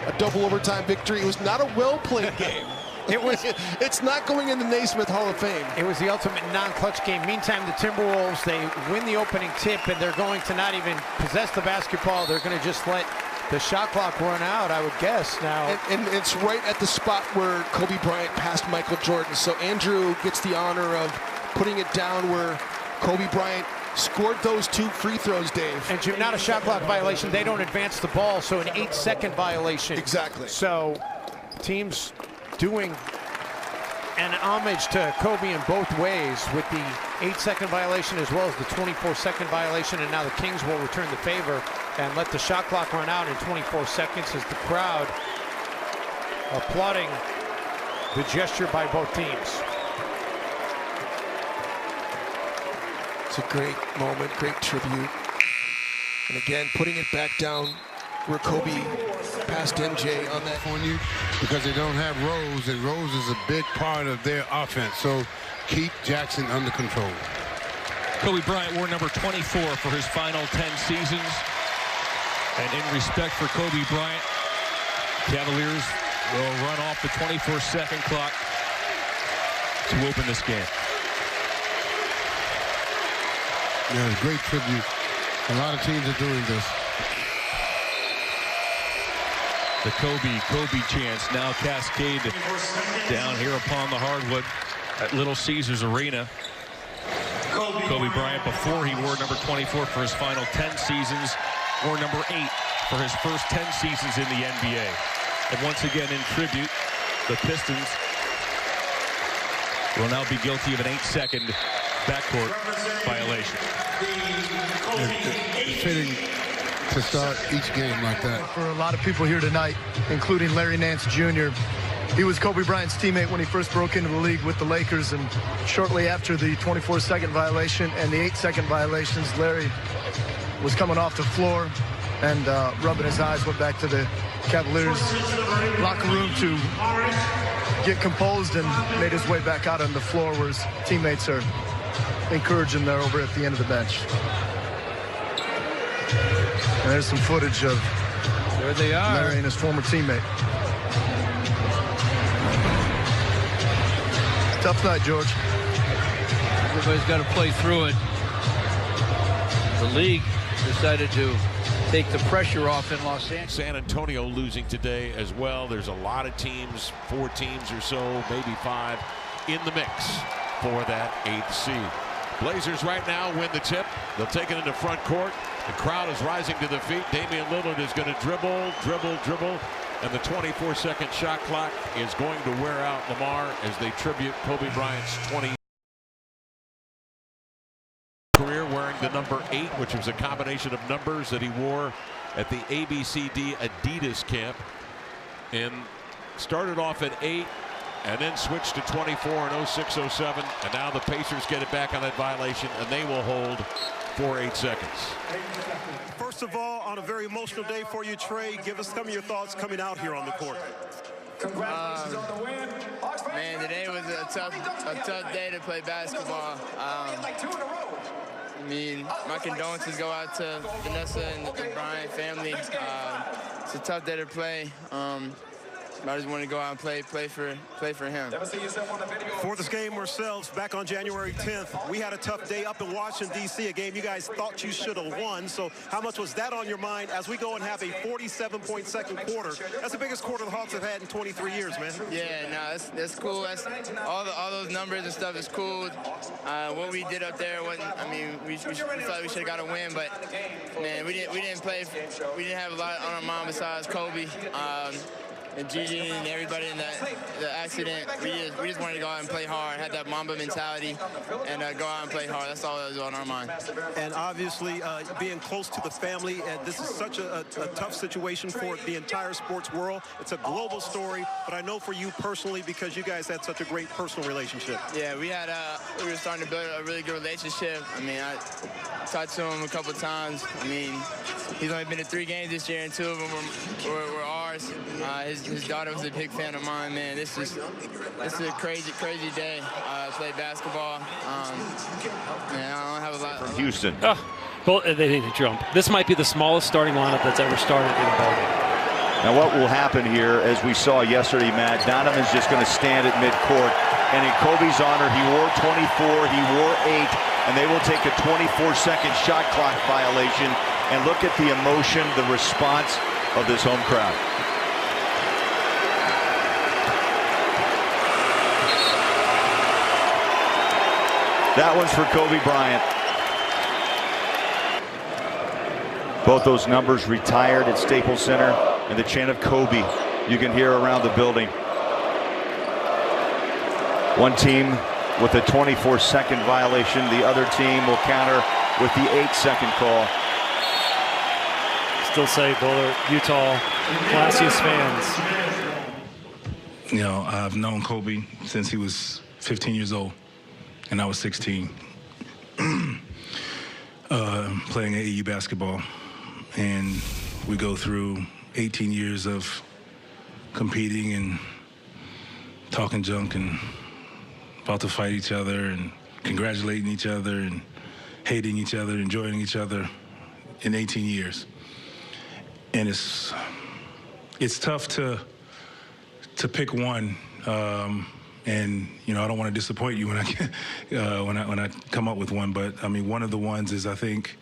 a double overtime victory. It was not a well-played game. It's not going in the Naismith Hall of Fame. It was the ultimate non-clutch game. Meantime, the Timberwolves, they win the opening tip, and they're going to not even possess the basketball. They're going to just let the shot clock run out, I would guess now. And it's right at the spot where Kobe Bryant passed Michael Jordan. So Andrew gets the honor of putting it down where Kobe Bryant scored those 2 free throws, Dave. And Jim, not a shot clock violation. They don't advance the ball, so an 8-second violation. Exactly. So teams doing an homage to Kobe in both ways with the 8-second violation as well as the 24-second violation, and now the Kings will return the favor and let the shot clock run out in 24 seconds as the crowd applauding the gesture by both teams. It's a great moment, great tribute. And again, putting it back down where Kobe passed MJ on that. On you because they don't have Rose, and Rose is a big part of their offense. So keep Jackson under control. Kobe Bryant wore number 24 for his final 10 seasons. And in respect for Kobe Bryant, Cavaliers will run off the 24-second clock to open this game. Yeah, great tribute. A lot of teams are doing this. The Kobe chants now cascade down here upon the hardwood at Little Caesars Arena. Kobe Bryant, before he wore number 24 for his final 10 seasons, wore number 8 for his first 10 seasons in the NBA. And once again, in tribute, the Pistons will now be guilty of an 8-second backcourt violation. It's fitting to start each game like that. For a lot of people here tonight, including Larry Nance Jr., he was Kobe Bryant's teammate when he first broke into the league with the Lakers, and shortly after the 24-second violation and the 8-second violations, Larry was coming off the floor and rubbing his eyes, went back to the Cavaliers locker room to get composed and made his way back out on the floor where his teammates are encouraging there over at the end of the bench. And there's some footage of there they are. Larry and his former teammate. Tough night, George. Everybody's got to play through it. The league decided to take the pressure off in Los Angeles. San Antonio losing today as well. There's a lot of teams, 4 teams or so, maybe 5, in the mix for that 8th seed. Blazers right now win the tip. They'll take it into front court. The crowd is rising to their feet. Damian Lillard is going to dribble, and the 24-second shot clock is going to wear out Lamar as they tribute Kobe Bryant's 20 career, wearing the number 8, which was a combination of numbers that he wore at the ABCD Adidas camp, and started off at 8 and then switched to 24 in 06-07, and now the Pacers get it back on that violation, and they will hold for 8 seconds. First of all, on a very emotional day for you, Trey, give us some of your thoughts coming out here on the court. Congratulations on the win. Man, today was a tough day to play basketball. I mean, my condolences go out to Vanessa and the Bryant family. It's a tough day to play. I just want to go out and play for him. For this game ourselves, back on January 10th, we had a tough day up in Washington, D.C., a game you guys thought you should have won. So how much was that on your mind as we go and have a 47-point second quarter? That's the biggest quarter the Hawks have had in 23 years, man. Yeah, no, that's cool. That's all those numbers and stuff is cool. What we did up there wasn't. I mean, we thought we should have got a win, but man, we didn't play. We didn't have a lot on our mind besides Kobe. And Gigi and everybody in the accident, we just wanted to go out and play hard, had that Mamba mentality, and go out and play hard. That's all that was on our mind. And obviously, being close to the family, and this is such a tough situation for the entire sports world. It's a global story, but I know for you personally, because you guys had such a great personal relationship. Yeah, we were starting to build a really good relationship. I mean, I talked to him a couple times. I mean, he's only been to 3 games this year, and 2 of them were ours. His daughter was a big fan of mine, man. This is a crazy day. Play basketball. Man, I don't have a lot. From Houston. Well, they need to jump. This might be the smallest starting lineup that's ever started in a ball game. Now what will happen here, as we saw yesterday, Matt, Donovan's just going to stand at midcourt. And in Kobe's honor, he wore 24, he wore 8, and they will take a 24-second shot clock violation. And look at the emotion, the response of this home crowd. That one's for Kobe Bryant. Both those numbers retired at Staples Center, and the chant of Kobe you can hear around the building. One team with a 24-second violation. The other team will counter with the 8-second call. Still say both are Utah classiest fans. You know, I've known Kobe since he was 15 years old, and I was 16. Playing AAU basketball, and we go through 18 years of competing and talking junk and about to fight each other and congratulating each other and hating each other, enjoying each other in 18 years. And it's tough to pick one. And you know, I don't want to disappoint you when I come up with one, but I mean, one of the ones is, I think,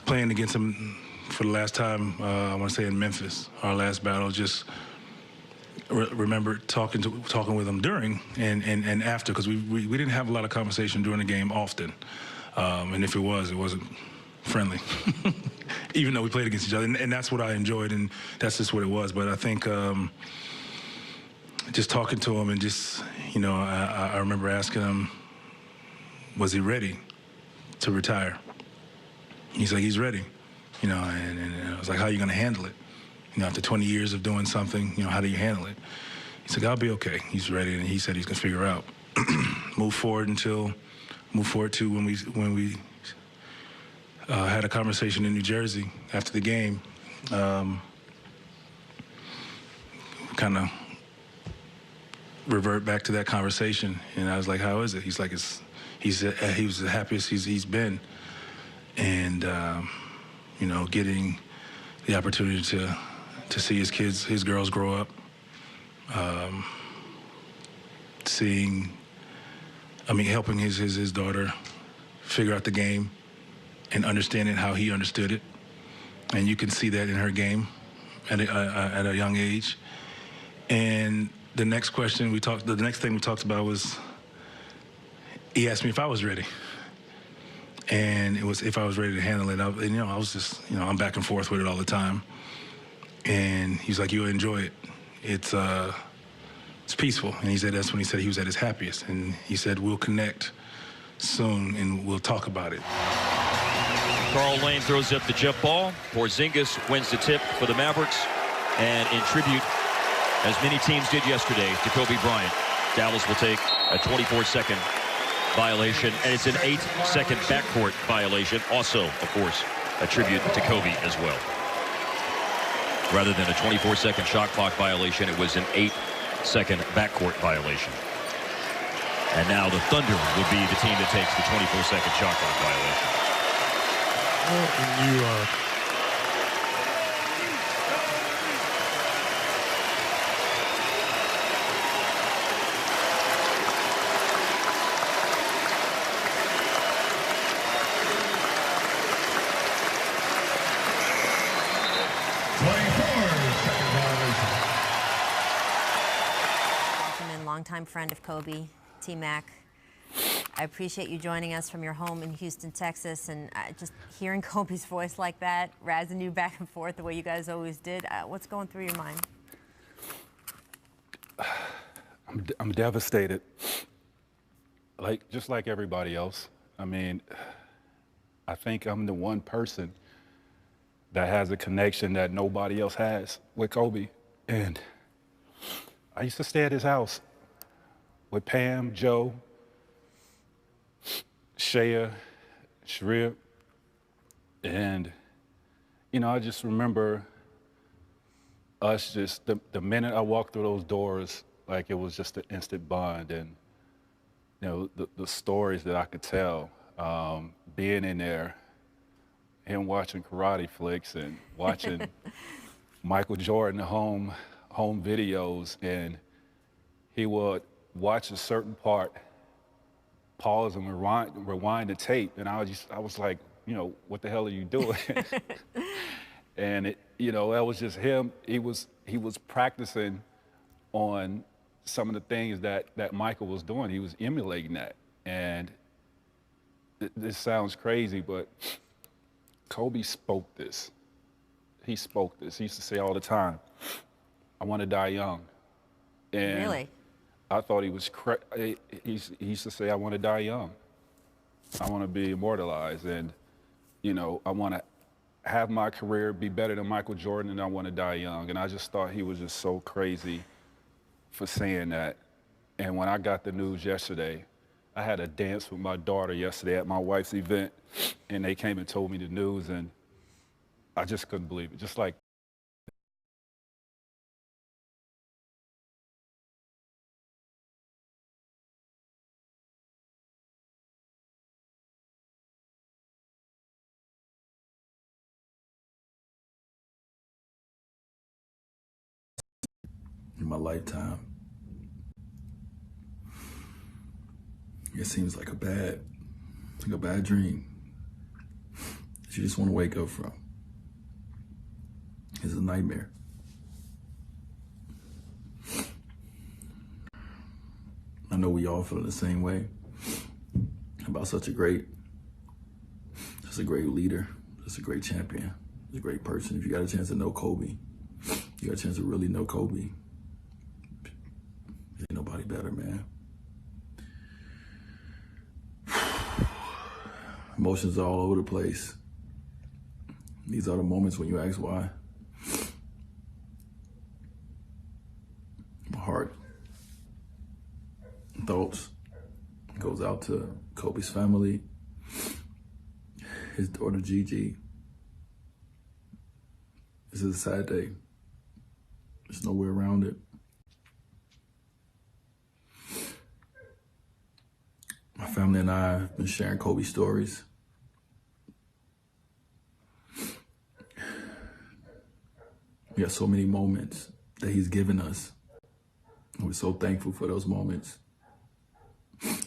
playing against him for the last time, I want to say in Memphis, our last battle. Just remember talking with him during and after, because we didn't have a lot of conversation during the game often, and if it wasn't friendly, even though we played against each other, and that's what I enjoyed, and that's just what it was. But I think just talking to him and just, you know, I remember asking him, was he ready to retire? He's like, he's ready, you know, and I was like, how are you going to handle it? You know, after 20 years of doing something, you know, how do you handle it? He's like, I'll be okay. He's ready, and he said he's going to figure out. Move forward to when we had a conversation in New Jersey after the game. Kind of revert back to that conversation, and I was like, how is it? He's like, he was the happiest he's been, and you know, getting the opportunity to see his girls grow up, helping his daughter figure out the game and understanding how he understood it, and you can see that in her game at a young age. And the next thing we talked about was, he asked me if I was ready. And it was if I was ready to handle it. And, you know, I was just, you know, I'm back and forth with it all the time. And he's like, you'll enjoy it. It's peaceful. And he said that's when he said he was at his happiest. And he said, we'll connect soon and we'll talk about it. Carl Lane throws up the jump ball. Porzingis wins the tip for the Mavericks. And in tribute, as many teams did yesterday, to Kobe Bryant, Dallas will take a 24-second violation, and it's an 8-second backcourt violation. Also, of course, a tribute to Kobe as well. Rather than a 24-second shot clock violation, it was an 8-second backcourt violation. And now the Thunder will be the team that takes the 24-second shot clock violation. Longtime friend of Kobe, T-Mac. I appreciate you joining us from your home in Houston, Texas, and just hearing Kobe's voice like that, razzing you back and forth the way you guys always did. What's going through your mind? I'm devastated, just like everybody else. I mean, I think I'm the one person that has a connection that nobody else has with Kobe. And I used to stay at his house with Pam, Joe, Shea, Shrib. And, you know, I just remember us just, the minute I walked through those doors, like it was just an instant bond. And, you know, the stories that I could tell, being in there, him watching karate flicks and watching Michael Jordan home videos, and he would watch a certain part, pause and rewind the tape, and I was like, you know, what the hell are you doing? And that was just him. He was practicing on some of the things that Michael was doing. He was emulating that. And this sounds crazy, but Kobe spoke this. He spoke this. He used to say all the time, I want to die young. And really? I thought he was he used to say, I want to die young. I want to be immortalized. And, I want to have my career be better than Michael Jordan, and I want to die young. And I just thought he was just so crazy for saying that. And when I got the news yesterday, I had a dance with my daughter yesterday at my wife's event, and they came and told me the news, and I just couldn't believe it. Just like in my lifetime. It seems like a bad dream that you just want to wake up from. It's a nightmare. I know we all feel the same way about such a great leader, just a great champion, just a great person. If you got a chance to know Kobe, you got a chance to really know Kobe, ain't nobody better, man. Emotions are all over the place. These are the moments when you ask why. My heart, thoughts goes out to Kobe's family, his daughter Gigi. This is a sad day. There's no way around it. My family and I have been sharing Kobe stories. We got so many moments that he's given us. And we're so thankful for those moments.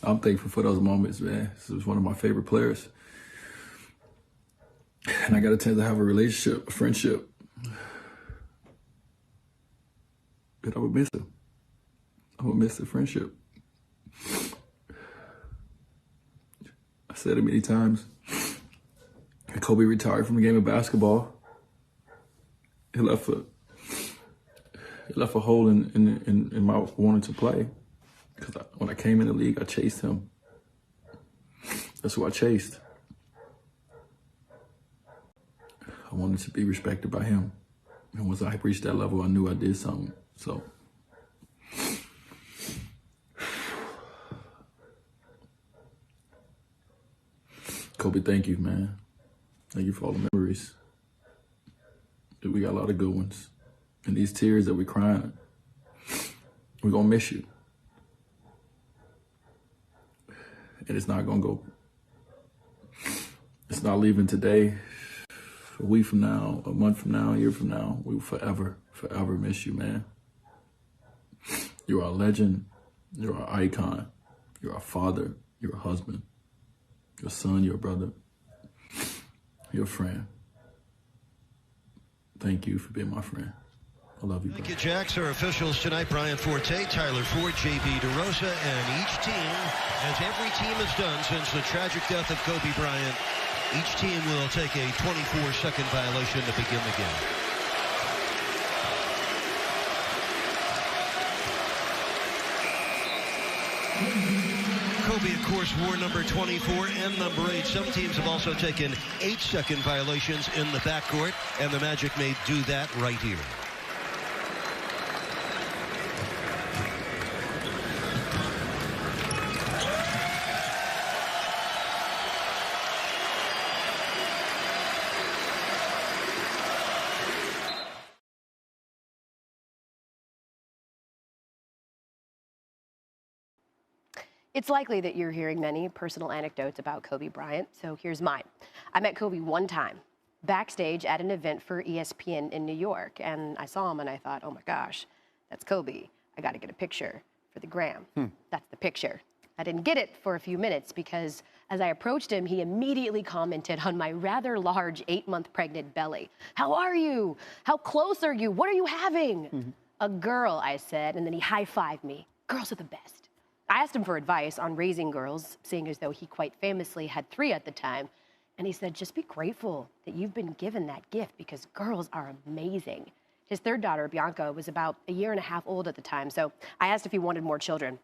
I'm thankful for those moments, man. This was one of my favorite players. And I got a chance to have a relationship, a friendship. But I would miss him. I would miss the friendship. I said it many times. When Kobe retired from the game of basketball, he left a hole in my wanting to play. Because when I came in the league, I chased him. That's who I chased. I wanted to be respected by him. And once I reached that level, I knew I did something. So, Kobe, thank you, man. Thank you for all the memories. We got a lot of good ones. And these tears that we're crying, we're going to miss you. And it's not going to go. It's not leaving today. A week from now, a month from now, a year from now, we will forever miss you, man. You're our legend. You're our icon. You're our father. You're a husband. Your son, your brother. Your friend. Thank you for being my friend. I love you, bro. Thank you, Jax. Our officials tonight, Brian Forte, Tyler Ford, J.B. DeRosa, and each team, as every team has done since the tragic death of Kobe Bryant, each team will take a 24-second violation to begin the game. Kobe, of course, wore number 24 and number 8. Some teams have also taken 8-second violations in the backcourt, and the Magic may do that right here. It's likely that you're hearing many personal anecdotes about Kobe Bryant, so here's mine. I met Kobe one time backstage at an event for ESPN in New York. And I saw him and I thought, oh my gosh, that's Kobe. I got to get a picture for the gram. That's the picture. I didn't get it for a few minutes because as I approached him, he immediately commented on my rather large 8-month pregnant belly. How are you? How close are you? What are you having? A girl, I said, and then he high-fived me. Girls are the best. I asked him for advice on raising girls, seeing as though he quite famously had 3 at the time. And he said, just be grateful that you've been given that gift because girls are amazing. His 3rd daughter, Bianca, was about 1.5 years old at the time. So I asked if he wanted more children.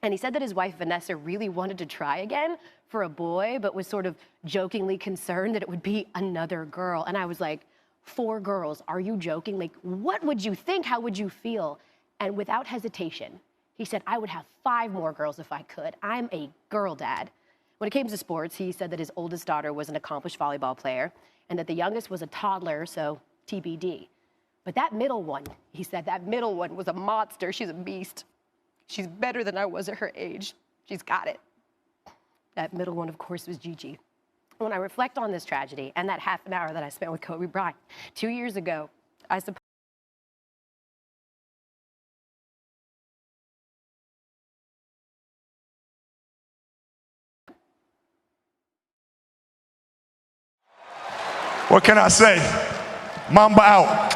And he said that his wife, Vanessa, really wanted to try again for a boy, but was sort of jokingly concerned that it would be another girl. And I was like, 4 girls, are you joking? Like, what would you think? How would you feel? And without hesitation, he said, I would have 5 more girls if I could. I'm a girl dad. When it came to sports, he said that his oldest daughter was an accomplished volleyball player and that the youngest was a toddler, so TBD. But that middle one, he said, that middle one was a monster. She's a beast. She's better than I was at her age. She's got it. That middle one, of course, was Gigi. When I reflect on this tragedy and that half an hour that I spent with Kobe Bryant 2 years ago, I suppose. What can I say? Mamba out.